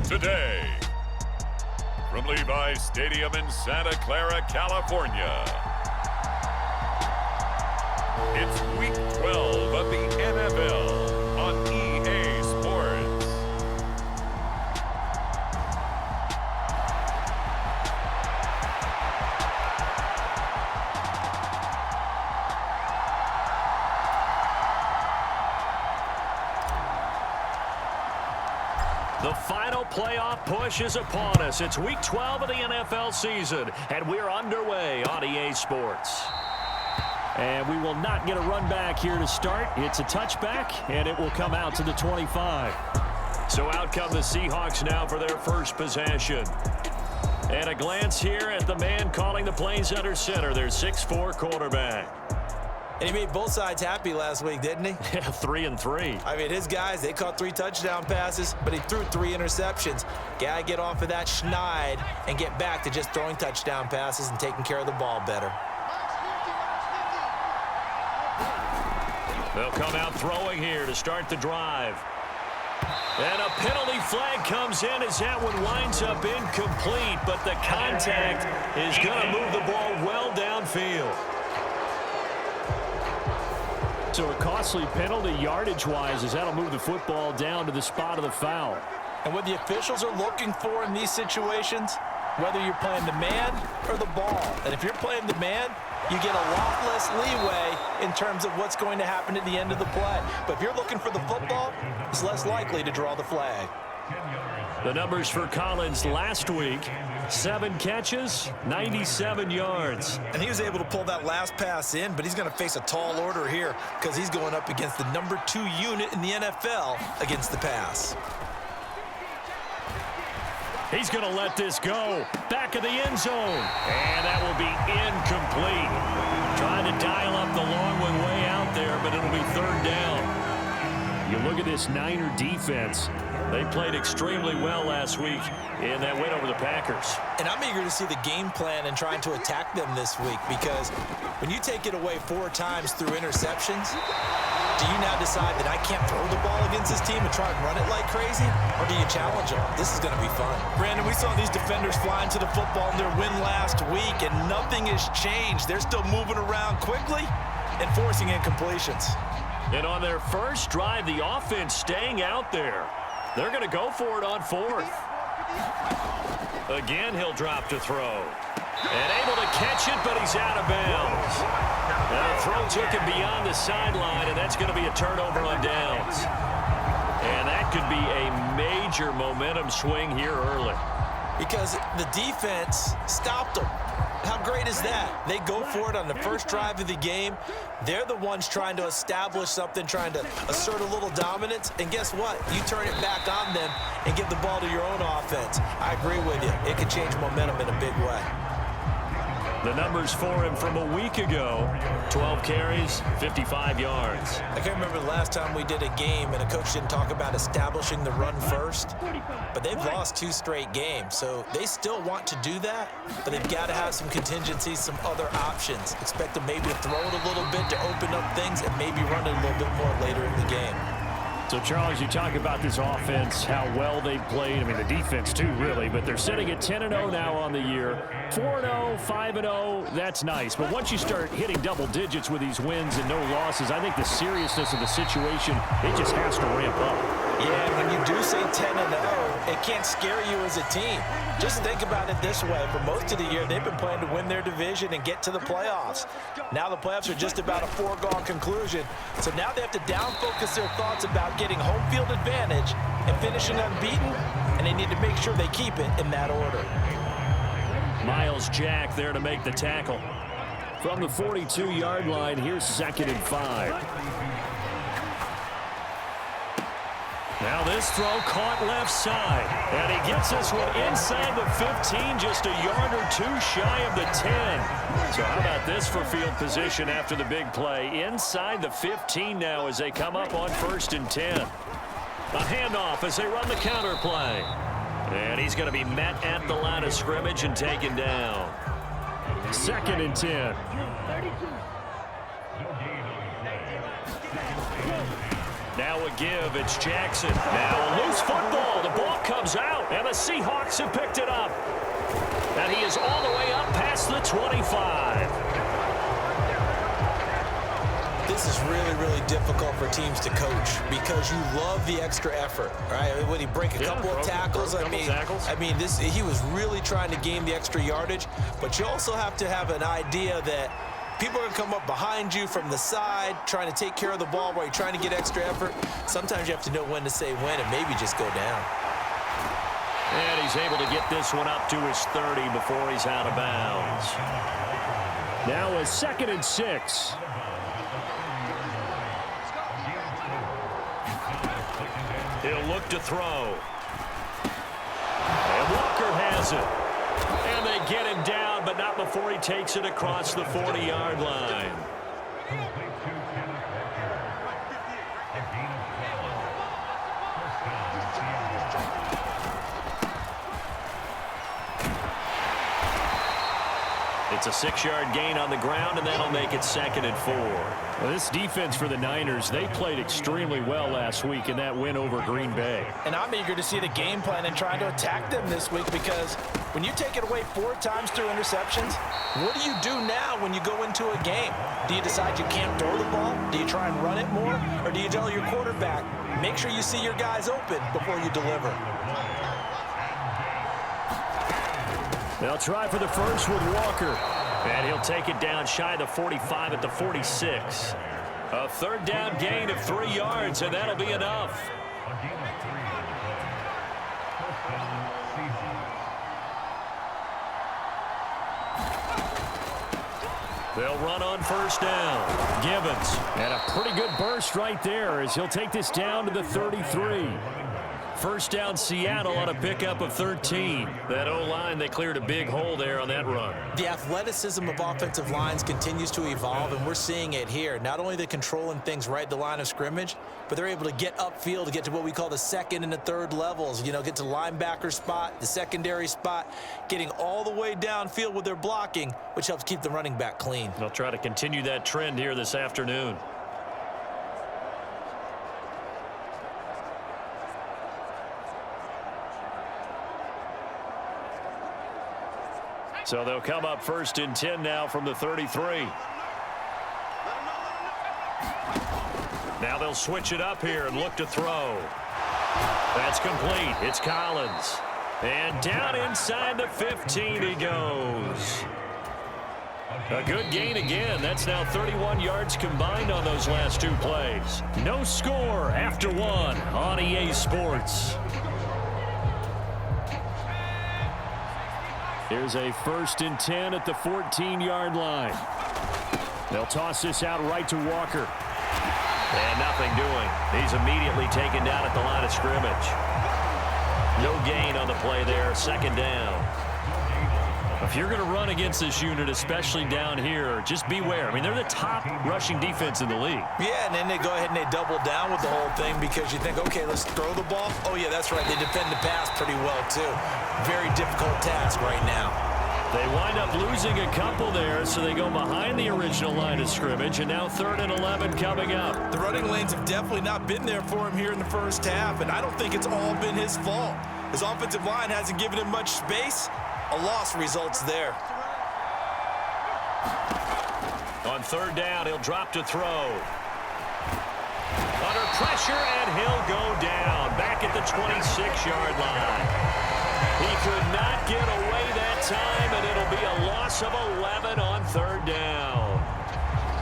today. From Levi's Stadium in Santa Clara, California, it's Week 12 of the NFL on EA Sports. The final playoff push is upon us. It's Week 12 of the NFL season, and we're underway on EA Sports. And we will not get a run back here to start. It's a touchback, and it will come out to the 25. So out come the Seahawks now for their first possession. And a glance here at the man calling the plays under center, their 6'4" quarterback. And he made both sides happy last week, didn't he? Yeah, 3-3. I mean, his guys, they caught 3 touchdown passes, but he threw 3 interceptions. Gotta get off of that schneid and get back to just throwing touchdown passes and taking care of the ball better. They'll come out throwing here to start the drive. And a penalty flag comes in as that one winds up incomplete, but the contact is going to move the ball well downfield. So a costly penalty yardage-wise as that'll move the football down to the spot of the foul. And what the officials are looking for in these situations, whether you're playing the man or the ball. And if you're playing the man, you get a lot less leeway in terms of what's going to happen at the end of the play. But if you're looking for the football, it's less likely to draw the flag. The numbers for Collins last week, 7 catches, 97 yards. And he was able to pull that last pass in, but he's going to face a tall order here because he's going up against the number 2 unit in the NFL against the pass. He's going to let this go. Back of the end zone. And that will be incomplete. Trying to dial up the long one way out there, but it'll be 3rd down. You look at this Niner defense. They played extremely well last week in that win over the Packers. And I'm eager to see the game plan and trying to attack them this week because when you take it away 4 times through interceptions, do you now decide that I can't throw the ball against this team and try and run it like crazy? Or do you challenge them? This is going to be fun. Brandon, we saw these defenders flying to the football in their win last week, and nothing has changed. They're still moving around quickly and forcing incompletions. And on their first drive, the offense staying out there. They're going to go for it on 4th. Again, he'll drop to throw. And able to catch it, but he's out of bounds. And the throw took him beyond the sideline, and that's going to be a turnover on downs. And that could be a major momentum swing here early. Because the defense stopped them. How great is that? They go for it on the first drive of the game. They're the ones trying to establish something, trying to assert a little dominance. And guess what? You turn it back on them and give the ball to your own offense. I agree with you. It can change momentum in a big way. The numbers for him from a week ago, 12 carries, 55 yards. I can't remember the last time we did a game and a coach didn't talk about establishing the run first. But they've lost 2 straight games, so they still want to do that, but they've got to have some contingencies, some other options. Expect them maybe to throw it a little bit to open up things and maybe run it a little bit more later in the game. So, Charles, you talk about this offense, how well they played. I mean, the defense, too, really. But they're sitting at 10-0 now on the year. 4-0, 5-0, that's nice. But once you start hitting double digits with these wins and no losses, I think the seriousness of the situation, it just has to ramp up. Yeah, when you do say 10-0, it can't scare you as a team. Just think about it this way. For most of the year, they've been playing to win their division and get to the playoffs. Now the playoffs are just about a foregone conclusion. So now they have to down-focus their thoughts about getting home field advantage and finishing unbeaten, and they need to make sure they keep it in that order. Myles Jack there to make the tackle. From the 42-yard line, here's 2nd and 5. Now this throw caught left side, and he gets this one inside the 15, just a yard or 2 shy of the 10. So how about this for field position after the big play? Inside the 15 now as they come up on 1st and 10. A handoff as they run the counter play. And he's going to be met at the line of scrimmage and taken down. 2nd and 10. Now a give. It's Jackson. Now a loose football. The ball comes out, and the Seahawks have picked it up. And he is all the way up past the 25. This is really, really difficult for teams to coach because you love the extra effort, right? When he break a couple of tackles, I mean, he was really trying to gain the extra yardage, but you also have to have an idea that people are going to come up behind you from the side, trying to take care of the ball while you're trying to get extra effort. Sometimes you have to know when to say when and maybe just go down. And he's able to get this one up to his 30 before he's out of bounds. Now a 2nd and 6. He'll look to throw. And Walker has it. And they get him down, but not before he takes it across the 40-yard line. It's a 6-yard gain on the ground, and that'll make it 2nd and 4. Well, this defense for the Niners, they played extremely well last week in that win over Green Bay. And I'm eager to see the game plan and trying to attack them this week because when you take it away 4 times through interceptions, what do you do now when you go into a game? Do you decide you can't throw the ball? Do you try and run it more? Or do you tell your quarterback, make sure you see your guys open before you deliver? They'll try for the first with Walker. And he'll take it down shy of the 45 at the 46. A 3rd down gain of 3 yards, and that'll be enough. They'll run on 1st down. Gibbons. And a pretty good burst right there as he'll take this down to the 33. 1st down Seattle on a pickup of 13. That O-line, they cleared a big hole there on that run. The athleticism of offensive lines continues to evolve, and we're seeing it here. Not only they're controlling things right at the line of scrimmage, but they're able to get upfield to get to what we call the 2nd and the 3rd levels. You know, get to linebacker spot, the secondary spot, getting all the way downfield with their blocking, which helps keep the running back clean. They'll try to continue that trend here this afternoon. So they'll come up 1st and 10 now from the 33. Now they'll switch it up here and look to throw. That's complete. It's Collins. And down inside the 15 he goes. A good gain again. That's now 31 yards combined on those last 2 plays. No score after 1 on EA Sports. Here's a 1st and 10 at the 14-yard line. They'll toss this out right to Walker. And nothing doing. He's immediately taken down at the line of scrimmage. No gain on the play there. 2nd down. If you're going to run against this unit, especially down here, just beware. I mean, they're the top rushing defense in the league. Yeah, and then they go ahead and they double down with the whole thing because you think, okay, let's throw the ball. Oh, yeah, that's right. They defend the pass pretty well, too. Very difficult task right now. They wind up losing a couple there, so they go behind the original line of scrimmage, and now 3rd and 11 coming up. The running lanes have definitely not been there for him here in the first half, and I don't think it's all been his fault. His offensive line hasn't given him much space. A loss results there. On 3rd down, he'll drop to throw. Under pressure, and he'll go down. Back at the 26-yard line. He could not get away that time, and it'll be a loss of 11 on 3rd down.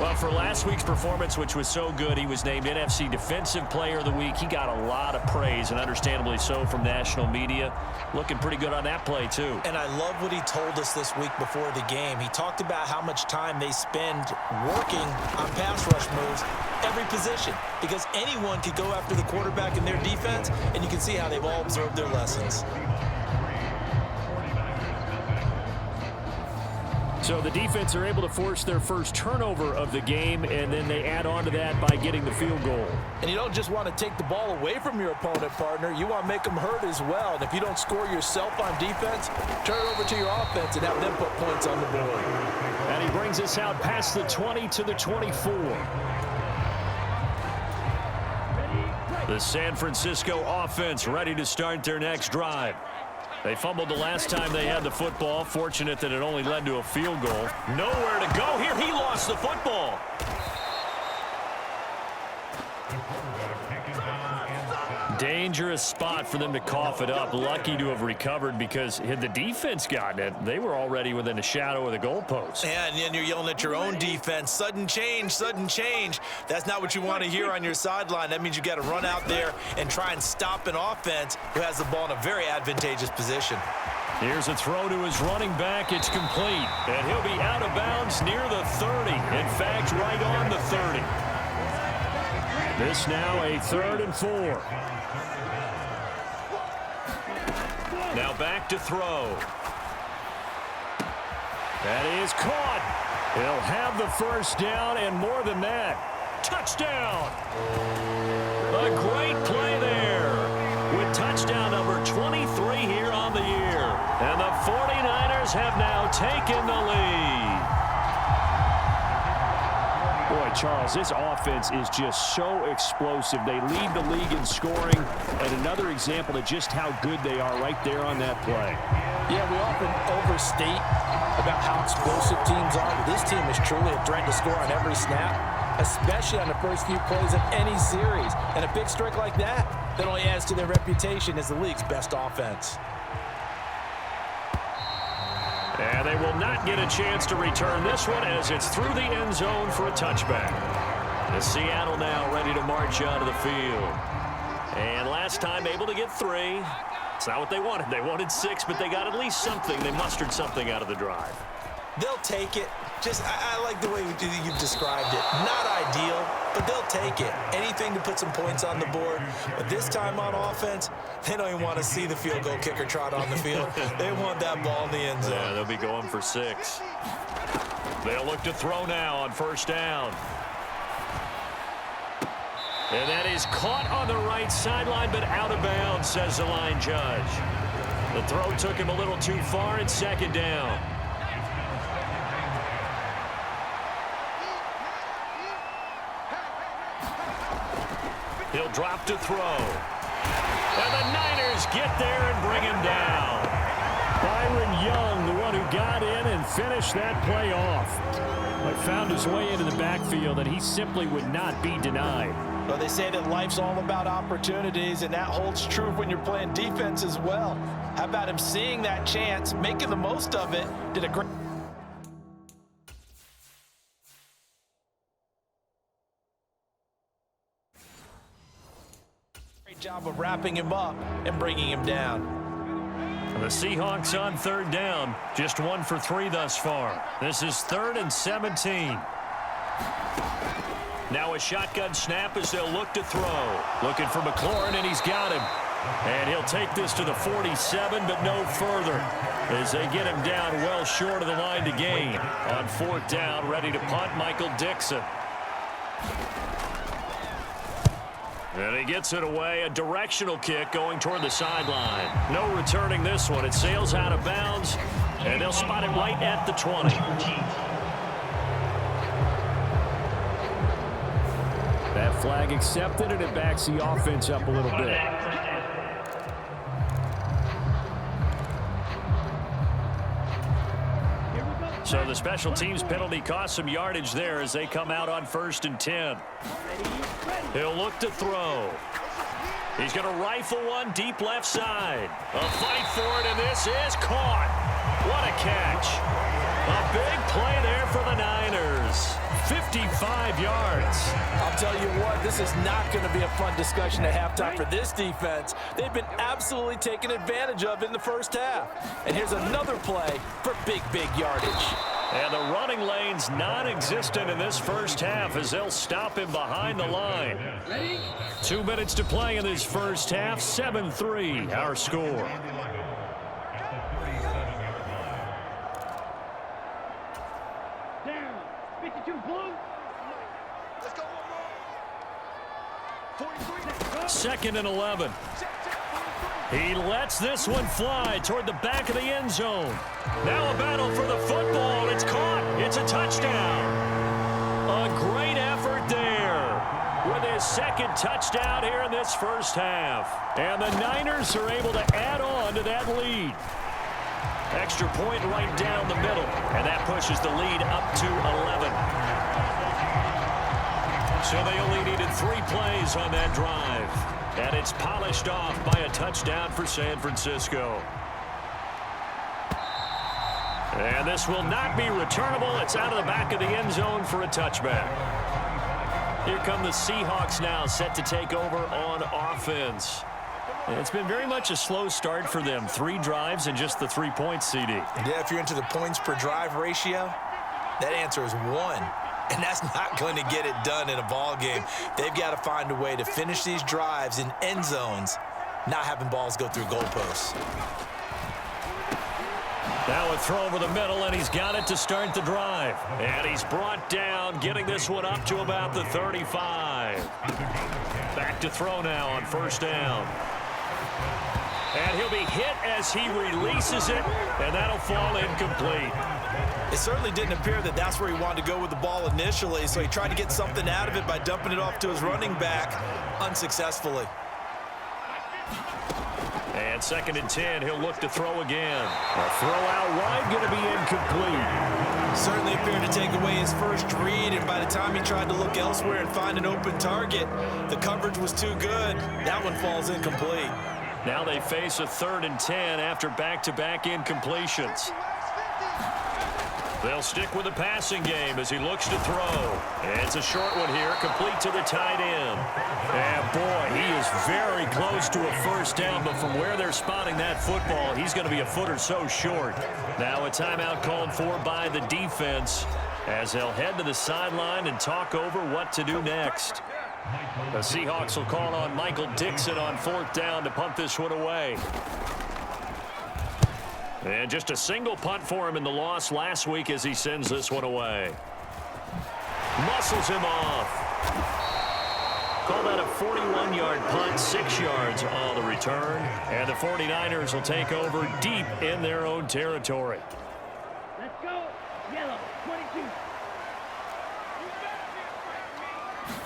Well, for last week's performance, which was so good, he was named NFC Defensive Player of the Week. He got a lot of praise, and understandably so, from national media. Looking pretty good on that play, too. And I love what he told us this week before the game. He talked about how much time they spend working on pass rush moves, every position, because anyone could go after the quarterback in their defense, and you can see how they've all observed their lessons. So the defense are able to force their first turnover of the game, and then they add on to that by getting the field goal. And you don't just want to take the ball away from your opponent, partner. You want to make them hurt as well. And if you don't score yourself on defense, turn it over to your offense and have them put points on the board. And he brings us out past the 20 to the 24. The San Francisco offense ready to start their next drive. They fumbled the last time they had the football. Fortunate that it only led to a field goal. Nowhere to go here. He lost the football. Dangerous spot for them to cough it up. Lucky to have recovered because had the defense gotten it, they were already within a shadow of the goalpost. Yeah, and then you're yelling at your own defense. Sudden change, sudden change. That's not what you want to hear on your sideline. That means you got to run out there and try and stop an offense who has the ball in a very advantageous position. Here's a throw to his running back. It's complete. And he'll be out of bounds near the 30. In fact, right on the 30. This now a 3rd and 4. Now back to throw. That is caught. He'll have the first down and more than that. Touchdown. A great play there with touchdown number 23 here on the year. And the 49ers have now taken the lead. Boy, Charles, this offense is just so explosive. They lead the league in scoring, and another example of just how good they are right there on that play. Yeah, we often overstate about how explosive teams are, but this team is truly a threat to score on every snap, especially on the first few plays of any series. And a big streak like that only adds to their reputation as the league's best offense. And they will not get a chance to return this one as it's through the end zone for a touchback. The Seattle now ready to march out of the field. And last time able to get 3. It's not what they wanted. They wanted 6, but they got at least something. They mustered something out of the drive. They'll take it. I like the way you've described it. Not ideal, but they'll take it. Anything to put some points on the board. But this time on offense, they don't even want to see the field goal kicker trot on the field. They want that ball in the end zone. Yeah, they'll be going for 6. They'll look to throw now on first down. And that is caught on the right sideline, but out of bounds, says the line judge. The throw took him a little too far. It's 2nd down. He'll drop to throw. And the Niners get there and bring him down. Byron Young, the one who got in and finished that play off. But found his way into the backfield, and he simply would not be denied. Well, they say that life's all about opportunities, and that holds true when you're playing defense as well. How about him seeing that chance, making the most of it, did a great job of wrapping him up and bringing him down. The Seahawks on 3rd down, just 1 for 3 thus far. This is 3rd and 17. Now a shotgun snap as they'll look to throw. Looking for McLaurin, and he's got him. And he'll take this to the 47, but no further, as they get him down well short of the line to gain. On 4th down, ready to punt, Michael Dixon. And he gets it away, a directional kick going toward the sideline. No returning this one. It sails out of bounds, and they'll spot it right at the 20. That flag accepted, and it backs the offense up a little bit. So the special teams penalty cost some yardage there as they come out on 1st and 10. He'll look to throw. He's going to rifle one deep left side. A fight for it, and this is caught. What a catch. A big play there for the Niners. 55 yards. I'll tell you what, this is not going to be a fun discussion at halftime for this defense. They've been absolutely taken advantage of in the first half. And here's another play for big yardage. And the running lane's non-existent in this first half as they'll stop him behind the line. 2 minutes to play in this first half. 7-3, our score. Second and 11. He lets this one fly toward the back of the end zone. Now a battle for the football. It's caught. It's a touchdown. A great effort there with his second touchdown here in this first half. And the Niners are able to add on to that lead. Extra point right down the middle, and that pushes the lead up to 11. So they only needed 3 plays on that drive. And it's polished off by a touchdown for San Francisco. And this will not be returnable. It's out of the back of the end zone for a touchback. Here come the Seahawks now, set to take over on offense. And it's been very much a slow start for them. 3 drives and just the 3 points, CD. Yeah, if you're into the points per drive ratio, that answer is 1. And that's not going to get it done in a ball game. They've got to find a way to finish these drives in end zones, not having balls go through goalposts. Now a throw over the middle, and he's got it to start the drive. And he's brought down, getting this one up to about the 35. Back to throw now on first down. And he'll be hit as he releases it, and that'll fall incomplete. It certainly didn't appear that that's where he wanted to go with the ball initially, so he tried to get something out of it by dumping it off to his running back unsuccessfully. And 2nd and 10, he'll look to throw again. A throw out wide, going to be incomplete. Certainly appeared to take away his first read, and by the time he tried to look elsewhere and find an open target, the coverage was too good. That one falls incomplete. Now they face a 3rd and 10 after back-to-back incompletions. They'll stick with the passing game as he looks to throw. It's a short one here, complete to the tight end. And boy, he is very close to a first down, but from where they're spotting that football, he's going to be a foot or so short. Now a timeout called for by the defense as they'll head to the sideline and talk over what to do next. The Seahawks will call on Michael Dixon on 4th down to punt this one away. And just a single punt for him in the loss last week as he sends this one away. Muscles him off. Call that a 41-yard punt, 6 yards on the return. And the 49ers will take over deep in their own territory. Let's go. Yellow, 22.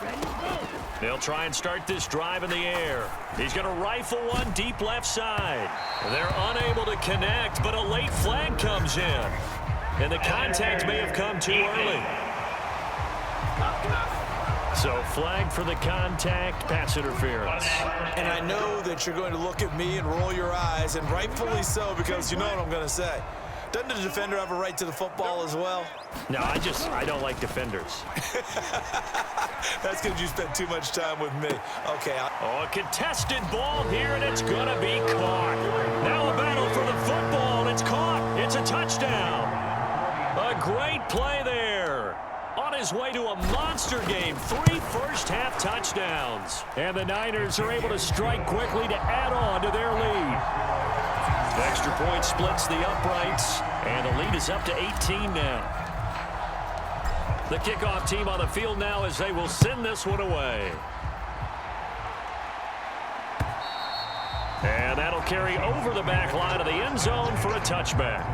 Ready, go. They'll try and start this drive in the air. He's going to rifle one deep left side. They're unable to connect, but a late flag comes in. And the contact may have come too early. So flag for the contact, pass interference. And I know that you're going to look at me and roll your eyes, and rightfully so, because you know what I'm going to say. Doesn't the defender have a right to the football as well? No, I don't like defenders. That's because you spent too much time with me. Okay. Oh, a contested ball here, and it's going to be caught. Now a battle for the football. It's caught. It's a touchdown. A great play there. On his way to a monster game. 3 first-half touchdowns. And the Niners are able to strike quickly to add on to their lead. The extra point splits the uprights, and the lead is up to 18 now. The kickoff team on the field now as they will send this one away. And that'll carry over the back line of the end zone for a touchback.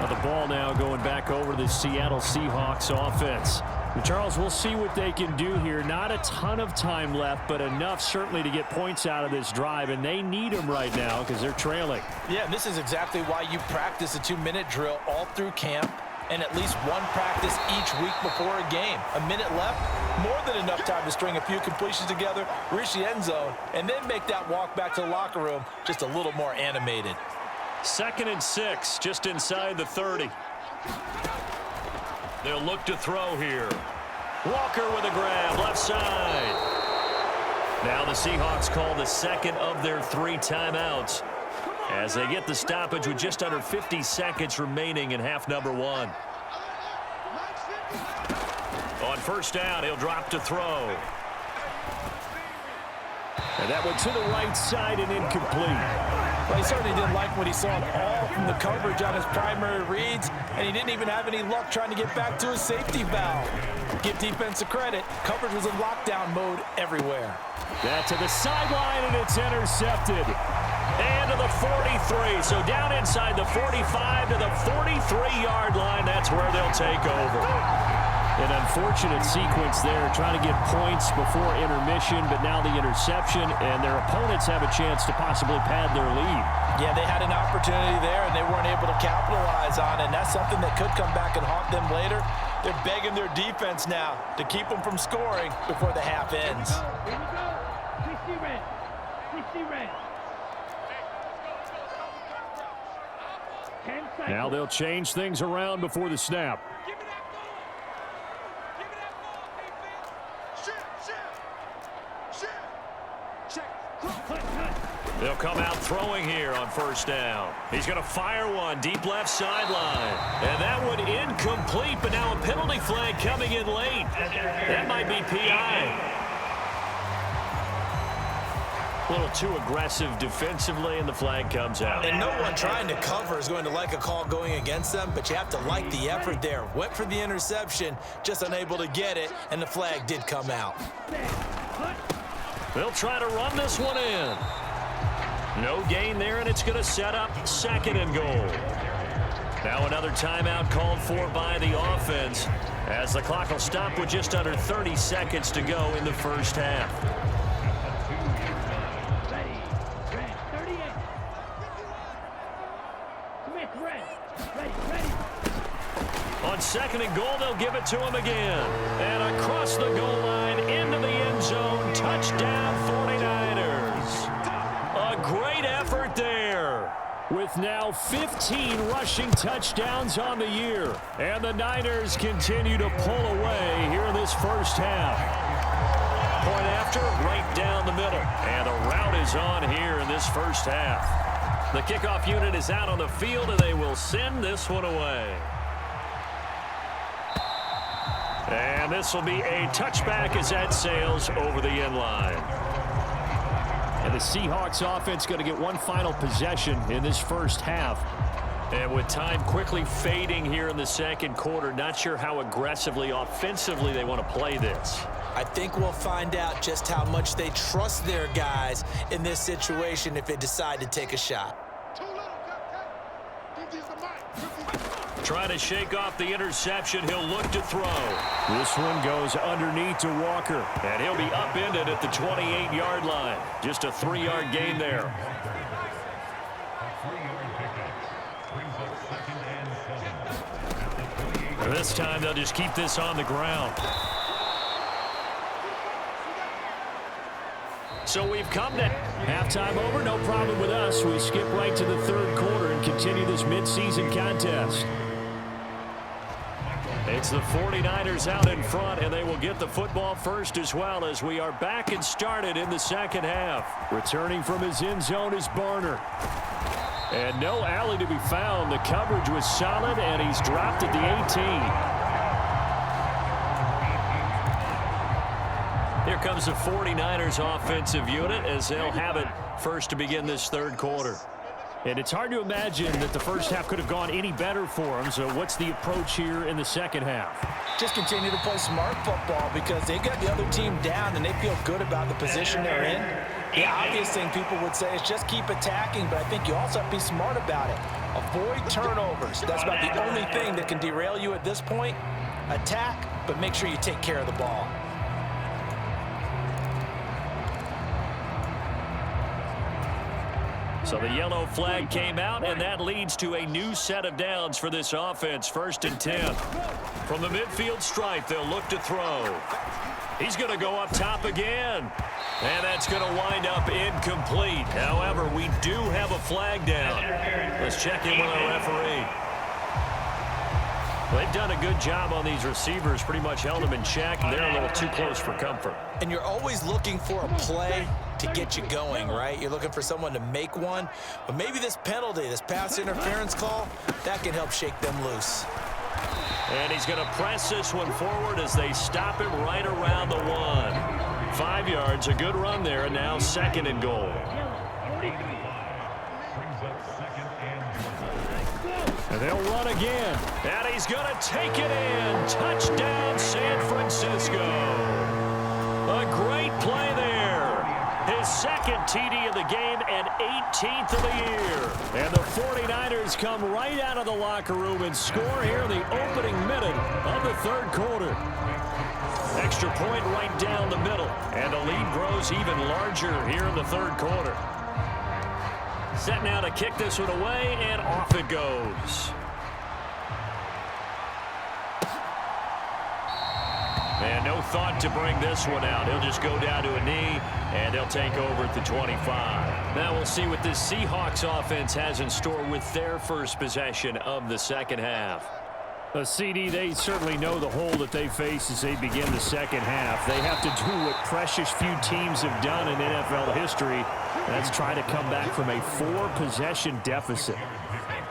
Now the ball now going back over to the Seattle Seahawks offense. And Charles, we'll see what they can do here. Not a ton of time left, but enough certainly to get points out of this drive, and they need them right now because they're trailing. Yeah, and this is exactly why you practice a 2-minute drill all through camp and at least one practice each week before a game. A minute left, more than enough time to string a few completions together, reach the end zone, and then make that walk back to the locker room just a little more animated. 2nd and 6, just inside the 30. They'll look to throw here. Walker with a grab, left side. Now the Seahawks call the 2nd of their 3 timeouts as they get the stoppage with just under 50 seconds remaining in half number 1. On first down, he'll drop to throw. And that one to the right side and incomplete. Well, he certainly didn't like what he saw at all from the coverage on his primary reads, and he didn't even have any luck trying to get back to his safety valve. Give defense a credit. Coverage was in lockdown mode everywhere. That to the sideline, and it's intercepted. And to the 43. So down inside the 45 to the 43-yard line. That's where they'll take over. An unfortunate sequence there, trying to get points before intermission, but now the interception, and their opponents have a chance to possibly pad their lead. Yeah, they had an opportunity there, and they weren't able to capitalize on it, and that's something that could come back and haunt them later. They're begging their defense now to keep them from scoring before the half ends. Here we go. 60 red. 60 red. 10 seconds. Now they'll change things around before the snap. They'll come out throwing here on first down. He's going to fire one deep left sideline. And that one incomplete, but now a penalty flag coming in late. That might be PI. A little too aggressive defensively, and the flag comes out. And no one trying to cover is going to like a call going against them, but you have to like the effort there. Went for the interception, just unable to get it, and the flag did come out. They'll try to run this one in. No gain there, and it's going to set up second and goal. Now another timeout called for by the offense, as the clock will stop with just under 30 seconds to go in the first half. Ready. Red. 38. Smith, red. Ready. On second and goal, they'll give it to him again. And across the goal line, into the end zone, touchdown 49ers. A great effort there, with now 15 rushing touchdowns on the year. And the Niners continue to pull away here in this first half. Point after, right down the middle. And the route is on here in this first half. The kickoff unit is out on the field, and they will send this one away. And this will be a touchback as that sails over the end line. And the Seahawks offense going to get one final possession in this first half. And with time quickly fading here in the second quarter, not sure how aggressively, offensively they want to play this. I think we'll find out just how much they trust their guys in this situation if they decide to take a shot. Trying to shake off the interception. He'll look to throw. This one goes underneath to Walker, and he'll be upended at the 28-yard line. Just a 3-yard gain there. This time they'll just keep this on the ground. So we've come to halftime over. No problem with us. We skip right to the third quarter and continue this midseason contest. It's the 49ers out in front, and they will get the football first as well, as we are back and started in the second half. Returning from his end zone is Barner. And no alley to be found. The coverage was solid, and he's dropped at the 18. Here comes the 49ers offensive unit as they'll have it first to begin this third quarter. And it's hard to imagine that the first half could have gone any better for them. So what's the approach here in the second half? Just continue to play smart football because they got the other team down and they feel good about the position they're in. The obvious thing people would say is just keep attacking, but I think you also have to be smart about it. Avoid turnovers. That's about the only thing that can derail you at this point. Attack, but make sure you take care of the ball. So the yellow flag came out, and that leads to a new set of downs for this offense. 1st and 10. From the midfield stripe, they'll look to throw. He's going to go up top again. And that's going to wind up incomplete. However, we do have a flag down. Let's check in with our referee. They've done a good job on these receivers, pretty much held them in check. They're a little too close for comfort. And you're always looking for a play to get you going, right? You're looking for someone to make one. But maybe this penalty, this pass interference call, that can help shake them loose. And he's going to press this one forward as they stop him right around the 1. 5 yards, a good run there, and now 2nd and goal. And they'll run again. And he's going to take it in. Touchdown, San Francisco. A great play there. his second TD of the game and 18th of the year. And the 49ers come right out of the locker room and score here in the opening minute of the third quarter. Extra point right down the middle, and the lead grows even larger here in the third quarter. Set now to kick this one away, and off it goes. And no thought to bring this one out. He'll just go down to a knee, and they'll take over at the 25. Now we'll see what this Seahawks offense has in store with their first possession of the second half. CD, they certainly know the hole that they face as they begin the second half. They have to do what precious few teams have done in NFL history. That's try to come back from a 4-possession deficit.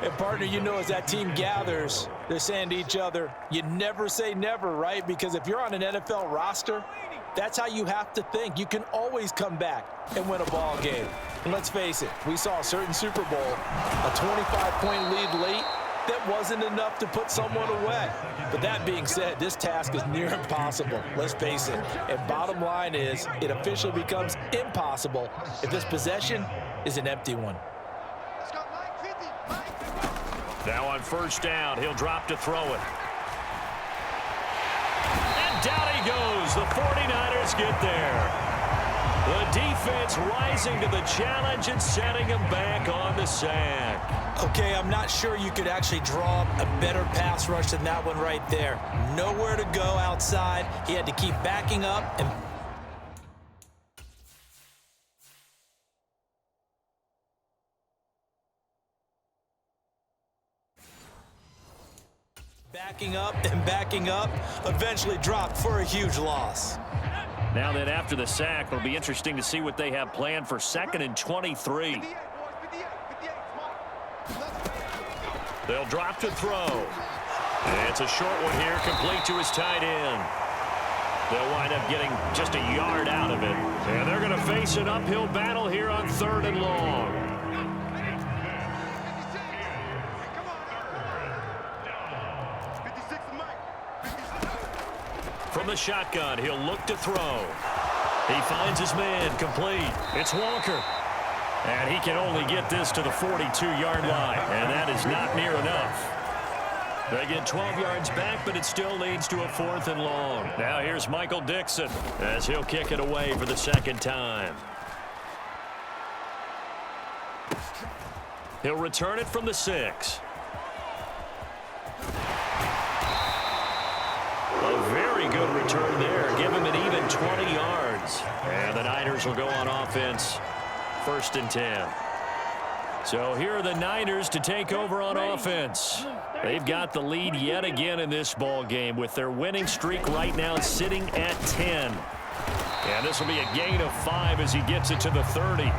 And, partner, you know as that team gathers, they're saying to each other, you never say never, right? Because if you're on an NFL roster, that's how you have to think. You can always come back and win a ball game. And let's face it, we saw a certain Super Bowl, a 25-point lead late, that wasn't enough to put someone away. But that being said, this task is near impossible. Let's face it. And bottom line is, it officially becomes impossible if this possession is an empty one. Now on first down, he'll drop to throw it. And down he goes. The 49ers get there. The defense rising to the challenge and setting him back on the sack. Okay, I'm not sure you could actually draw up a better pass rush than that one right there. Nowhere to go outside. He had to keep backing up and backing up, eventually dropped for a huge loss. Now then, after the sack, it'll be interesting to see what they have planned for 2nd and 23. They'll drop to throw. And it's a short one here, complete to his tight end. They'll wind up getting just a yard out of it. And they're going to face an uphill battle here on 3rd and long. From the shotgun, he'll look to throw. He finds his man, complete. It's Walker. And he can only get this to the 42-yard line, and that is not near enough. They get 12 yards back, but it still leads to a 4th and long. Now here's Michael Dixon as he'll kick it away for the second time. He'll return it from the 6. A very good return there. Give him an even 20 yards. And the Niners will go on offense. 1st and 10. So here are the Niners to take over on offense. They've got the lead yet again in this ball game with their winning streak right now sitting at 10. And this will be a gain of 5 as he gets it to the 30.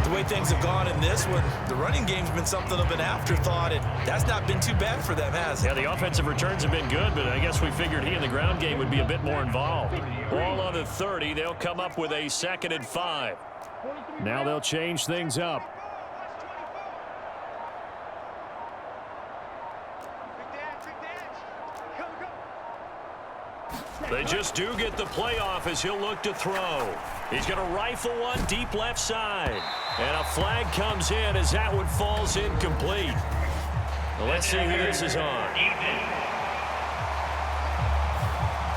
The way things have gone in this one, the running game's been something of an afterthought, and that's not been too bad for them, has it? Yeah, the offensive returns have been good, but I guess we figured he in the ground game would be a bit more involved. Ball on the 30. They'll come up with a 2nd and 5. Now they'll change things up. They just do get the playoff as he'll look to throw. He's going to rifle one deep left side. And a flag comes in as that one falls incomplete. Well, let's see who this is on.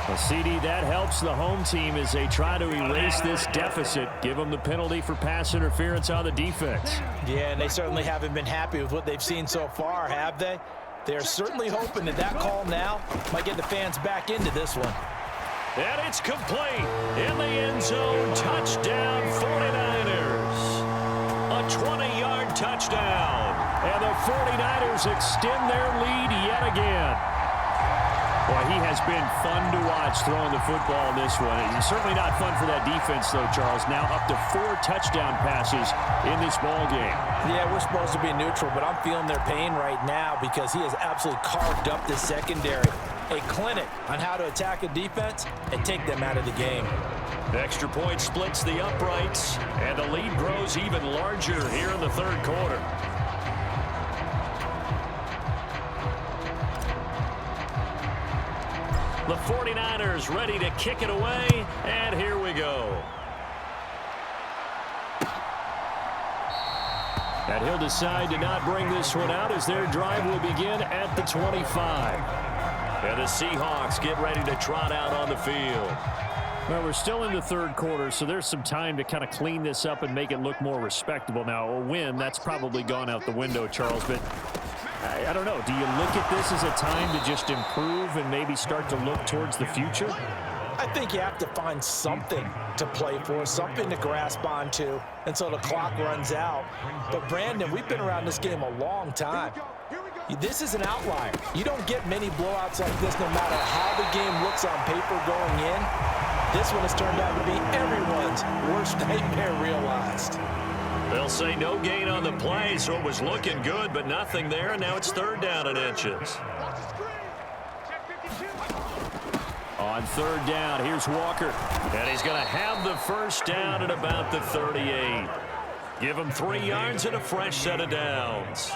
Well, CD, that helps the home team as they try to erase this deficit. Give them the penalty for pass interference on the defense. Yeah, and they certainly haven't been happy with what they've seen so far, have they? They're certainly hoping that that call now might get the fans back into this one. And it's complete. In the end zone, touchdown 49ers. A 20-yard touchdown. And the 49ers extend their lead yet again. Boy, he has been fun to watch throwing the football in this one. It's certainly not fun for that defense, though, Charles. Now up to 4 touchdown passes in this ball game. Yeah, we're supposed to be neutral, but I'm feeling their pain right now because he has absolutely carved up this secondary. A clinic on how to attack a defense and take them out of the game. The extra point splits the uprights, and the lead grows even larger here in the third quarter. The 49ers ready to kick it away, and here we go. And he'll decide to not bring this one out as their drive will begin at the 25. And the Seahawks get ready to trot out on the field. Well, we're still in the third quarter, so there's some time to kind of clean this up and make it look more respectable. Now, a win, that's probably gone out the window, Charles, but I don't know. Do you look at this as a time to just improve and maybe start to look towards the future? I think you have to find something to play for, something to grasp onto until the clock runs out. But, Brandon, we've been around this game a long time. This is an outlier. You don't get many blowouts like this no matter how the game looks on paper going in. This one has turned out to be everyone's worst nightmare realized. They'll say no gain on the play, so it was looking good, but nothing there, and now it's third down and inches. On third down, here's Walker. And he's going to have the first down at about the 38. Give him 3 yards and a fresh set of downs.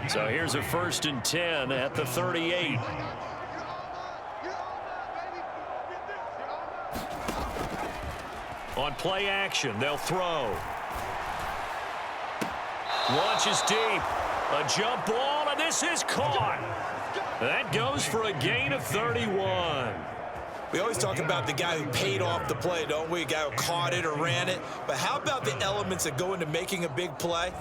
So here's a 1st and 10 at the 38. On play action, they'll throw. Launches deep. A jump ball, and this is caught. That goes for a gain of 31. We always talk about the guy who paid off the play, don't we? A guy who caught it or ran it. But how about the elements that go into making a big play?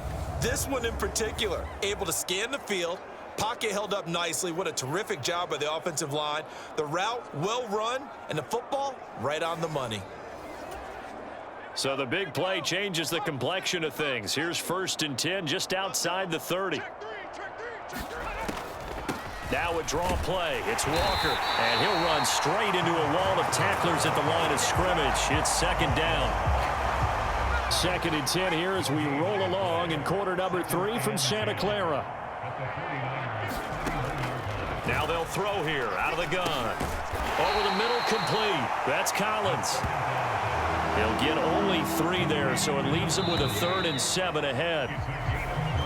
This one in particular, able to scan the field, pocket held up nicely. What a terrific job by the offensive line. The route well run, and the football right on the money. So the big play changes the complexion of things. Here's 1st and 10 just outside the 30. Now a draw play. It's Walker, and he'll run straight into a wall of tacklers at the line of scrimmage. It's 2nd down. 2nd and 10 here as we roll along in quarter number 3 from Santa Clara. Now they'll throw here out of the gun. Over the middle, complete. That's Collins. He'll get only 3 there, so it leaves him with a 3rd and 7 ahead.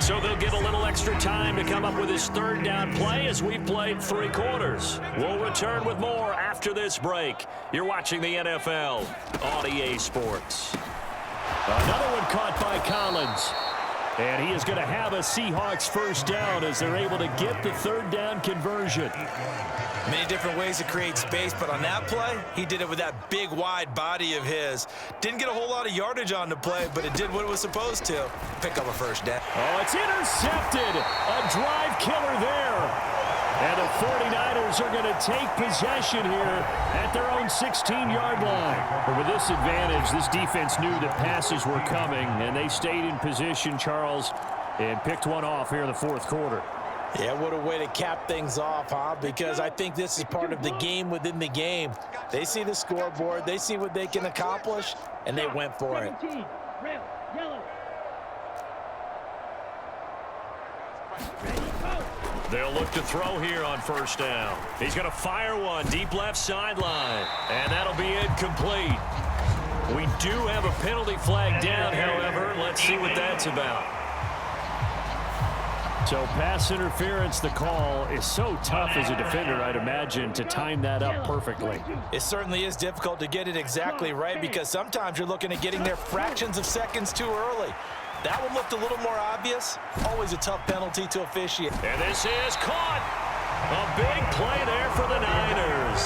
So they'll get a little extra time to come up with his 3rd down play as we played 3 quarters. We'll return with more after this break. You're watching the NFL on EA Sports. Another one caught by Collins. And he is going to have a Seahawks 1st down as they're able to get the 3rd down conversion. Many different ways to create space, but on that play, he did it with that big, wide body of his. Didn't get a whole lot of yardage on the play, but it did what it was supposed to. Pick up a 1st down. Oh, it's intercepted. A drive killer there. And the 49ers are going to take possession here at their own 16-yard line. But with this advantage, this defense knew that passes were coming, and they stayed in position, Charles, and picked one off here in the 4th quarter. Yeah, what a way to cap things off, huh? Because I think this is part of the game within the game. They see the scoreboard, they see what they can accomplish, and they went for it. 17, red, yellow. They'll look to throw here on 1st down. He's going to fire one deep left sideline, and that'll be incomplete. We do have a penalty flag down, however. Let's see what that's about. So pass interference, the call is so tough as a defender, I'd imagine, to time that up perfectly. It certainly is difficult to get it exactly right because sometimes you're looking at getting there fractions of seconds too early. That one looked a little more obvious. Always a tough penalty to officiate. And this is caught. A big play there for the Niners.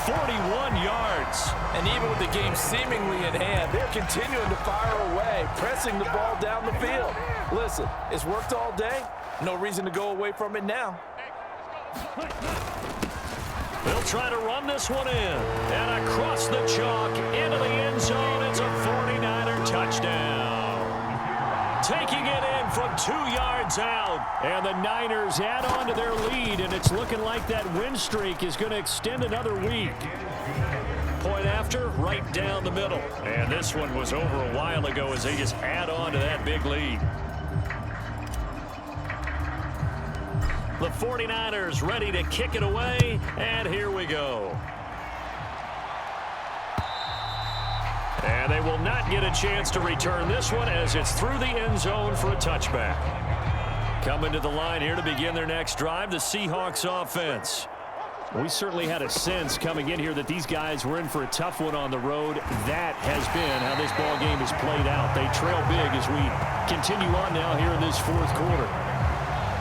41 yards. And even with the game seemingly in hand, they're continuing to fire away, pressing the ball down the field. Listen, it's worked all day. No reason to go away from it now. They'll try to run this one in. And across the chalk into the end zone. It's a 49er touchdown. Taking it in from 2 yards out. And the Niners add on to their lead, and it's looking like that win streak is going to extend another week. Point after, right down the middle. And this one was over a while ago as they just add on to that big lead. The 49ers ready to kick it away, and here we go. And they will not get a chance to return this one as it's through the end zone for a touchback. Coming to the line here to begin their next drive, the Seahawks offense. We certainly had a sense coming in here that these guys were in for a tough one on the road. That has been how this ball game has played out. They trail big as we continue on now here in this fourth quarter.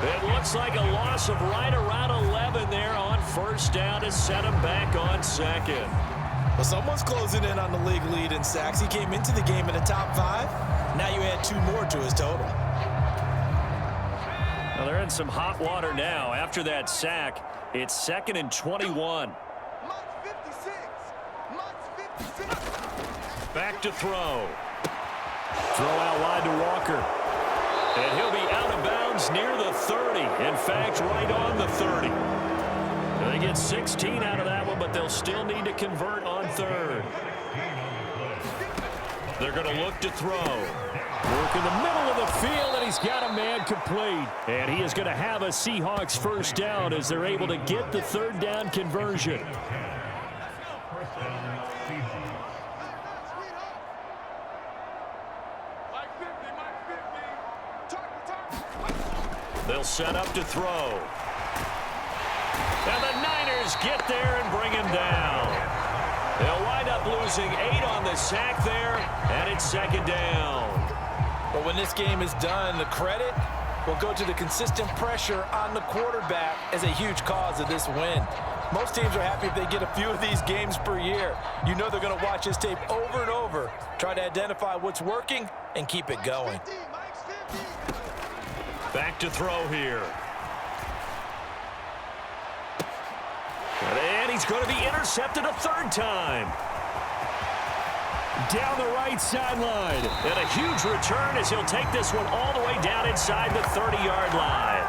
It looks like a loss of right around 11 there on first down to set them back on second. Well, someone's closing in on the league lead in sacks. He came into the game in the top 5. Now you add 2 more to his total. Well, they're in some hot water now. After that sack, it's 2nd and 21. Back to throw. Throw out wide to Walker. And he'll be out of bounds near the 30. In fact, right on the 30. They get 16 out of that one, but they'll still need to convert on 3rd. They're going to look to throw. Work in the middle of the field, and he's got a man complete. And he is going to have a Seahawks first down as they're able to get the 3rd down conversion. They'll set up to throw. And the Niners get there and bring him down. They'll wind up losing 8 on the sack there, and it's 2nd down. But when this game is done, the credit will go to the consistent pressure on the quarterback as a huge cause of this win. Most teams are happy if they get a few of these games per year. You know they're going to watch this tape over and over, try to identify what's working, and keep it going. Back to throw here. And he's going to be intercepted a 3rd time. Down the right sideline. And a huge return as he'll take this one all the way down inside the 30-yard line.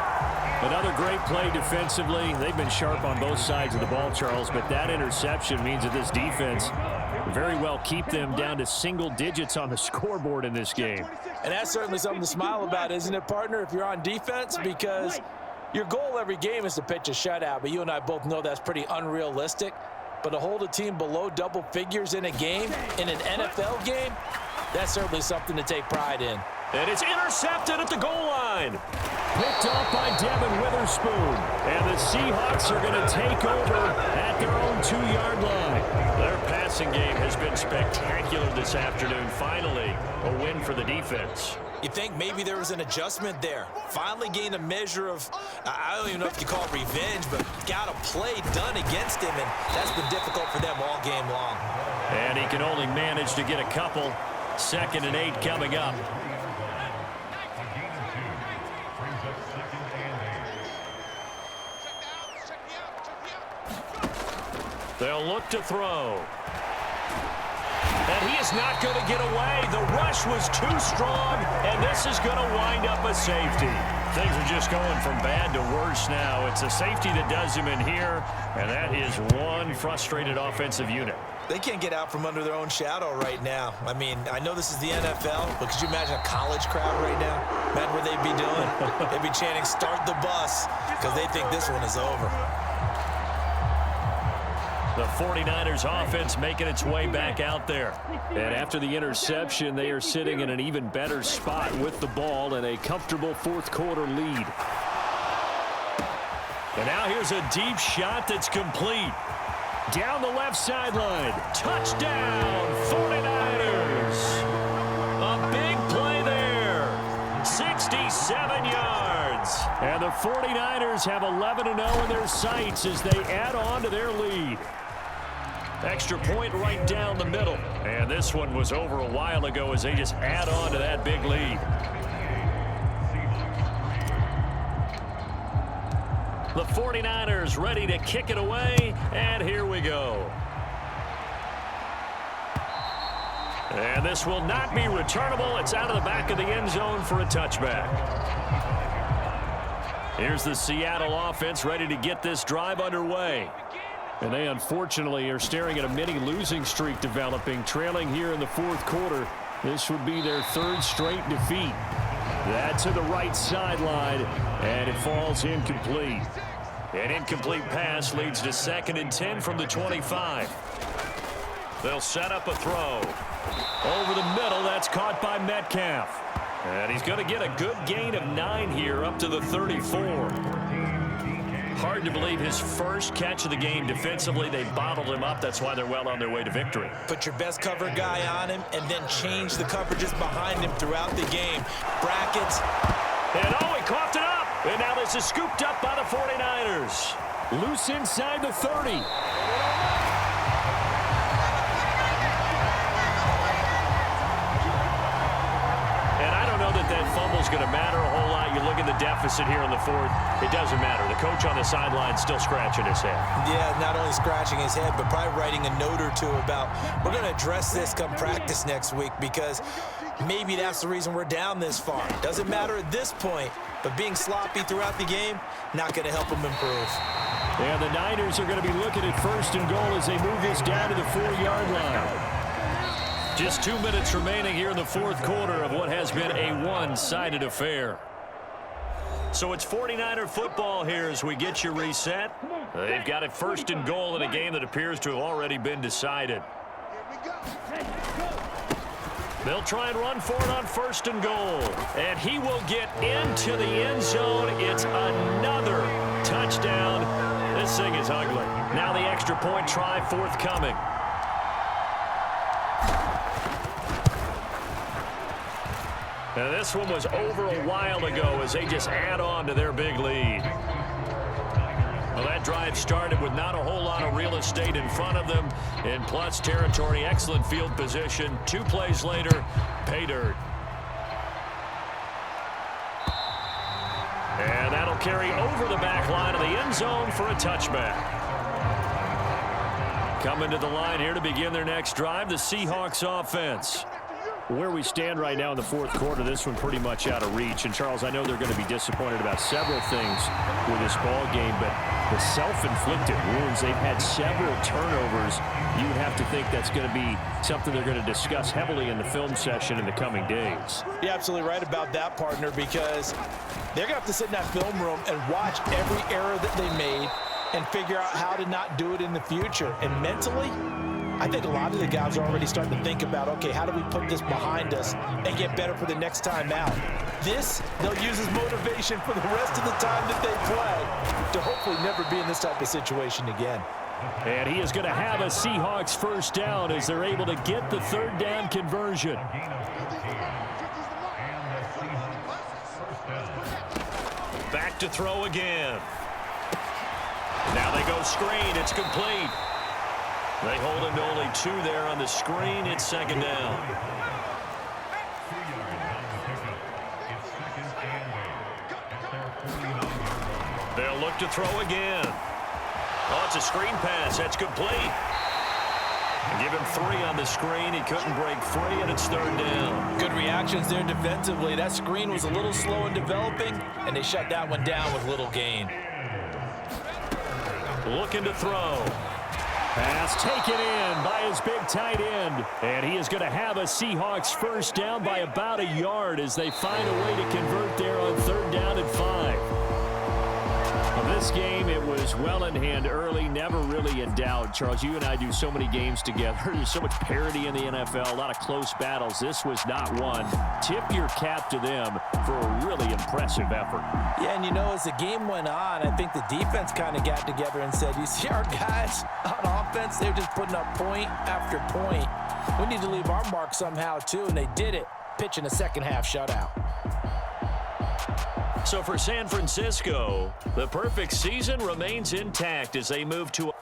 Another great play defensively. They've been sharp on both sides of the ball, Charles, but that interception means that this defense very well keep them down to single digits on the scoreboard in this game. And that's certainly something to smile about, isn't it, partner, if you're on defense? Because your goal every game is to pitch a shutout, but you and I both know that's pretty unrealistic. But to hold a team below double figures in a game, in an NFL game, that's certainly something to take pride in. And it's intercepted at the goal line. Picked off by Devin Witherspoon. And the Seahawks are going to take over at their own 2-yard line. Their passing game has been spectacular this afternoon. Finally, a win for the defense. You think maybe there was an adjustment there. Finally gained a measure of, I don't even know if you call it revenge, but got a play done against him, and that's been difficult for them all game long. And he can only manage to get a couple. 2nd and 8 coming up. They'll look to throw. And he is not going to get away. The rush was too strong, and this is going to wind up a safety. Things are just going from bad to worse now. It's a safety that does him in here, and that is one frustrated offensive unit. They can't get out from under their own shadow right now. I mean, I know this is the NFL, but could you imagine a college crowd right now? Imagine what they'd be doing. They'd be chanting, "Start the bus," because they think this one is over. The 49ers offense making its way back out there. And after the interception, they are sitting in an even better spot with the ball and a comfortable fourth quarter lead. And now here's a deep shot that's complete. Down the left sideline. Touchdown, 49ers. A big play there. 67 yards. And the 49ers have 11-0 in their sights as they add on to their lead. Extra point right down the middle. And this one was over a while ago as they just add on to that big lead. The 49ers ready to kick it away, and here we go. And this will not be returnable. It's out of the back of the end zone for a touchback. Here's the Seattle offense ready to get this drive underway. And they unfortunately are staring at a mini losing streak developing, trailing here in the fourth quarter. This would be their 3rd straight defeat. That to the right sideline, and it falls incomplete. An incomplete pass leads to 2nd and 10 from the 25. They'll set up a throw. Over the middle, that's caught by Metcalf. And he's going to get a good gain of 9 here up to the 34. Hard to believe his first catch of the game defensively. They bottled him up. That's why they're well on their way to victory. Put your best cover guy on him and then change the coverages behind him throughout the game. Brackets. And he coughed it up. And now this is scooped up by the 49ers. Loose inside the 30. That fumble's going to matter a whole lot. You look at the deficit here in the fourth. It doesn't matter. The coach on the sideline still scratching his head. Yeah, not only scratching his head, but probably writing a note or two about, we're going to address this come practice next week because maybe that's the reason we're down this far. Doesn't matter at this point, but being sloppy throughout the game, not going to help them improve. And the Niners are going to be looking at 1st and goal as they move this down to the 4-yard line. Just 2 minutes remaining here in the fourth quarter of what has been a one-sided affair. So it's 49er football here as we get you reset. They've got it 1st and goal in a game that appears to have already been decided. They'll try and run for it on 1st and goal. And he will get into the end zone. It's another touchdown. This thing is ugly. Now the extra point try forthcoming. Now this one was over a while ago as they just add on to their big lead. Well, that drive started with not a whole lot of real estate in front of them. In plus territory, excellent field position. 2 plays later, pay dirt. And that'll carry over the back line of the end zone for a touchback. Coming to the line here to begin their next drive, the Seahawks offense. Where we stand right now in the fourth quarter, this one pretty much out of reach. And, Charles, I know they're going to be disappointed about several things with this ball game, but the self-inflicted wounds, they've had several turnovers. You would have to think that's going to be something they're going to discuss heavily in the film session in the coming days. You're absolutely right about that, partner, because they're going to have to sit in that film room and watch every error that they made and figure out how to not do it in the future. And mentally, I think a lot of the guys are already starting to think about, okay, how do we put this behind us and get better for the next time out? This, they'll use as motivation for the rest of the time that they play to hopefully never be in this type of situation again. And he is going to have a Seahawks 1st down as they're able to get the 3rd down conversion. Back to throw again. Now they go screen. It's complete. They hold him to only 2 there on the screen. It's 2nd down. They'll look to throw again. Oh, it's a screen pass. That's complete. And give him 3 on the screen. He couldn't break free, and it's 3rd down. Good reactions there defensively. That screen was a little slow in developing, and they shut that one down with little gain. Looking to throw. Pass taken in by his big tight end. And he is going to have a Seahawks 1st down by about a yard as they find a way to convert there on 3rd down and 5. Well, this game, it was well in hand early, never really in doubt. Charles, you and I do so many games together. There's so much parity in the NFL, a lot of close battles. This was not one. Tip your cap to them for a really impressive effort. Yeah, and you know, as the game went on, I think the defense kind of got together and said, you see our guys on offense, they're just putting up point after point. We need to leave our mark somehow, too, and they did it, pitching a second-half shutout. So for San Francisco, the perfect season remains intact as they move to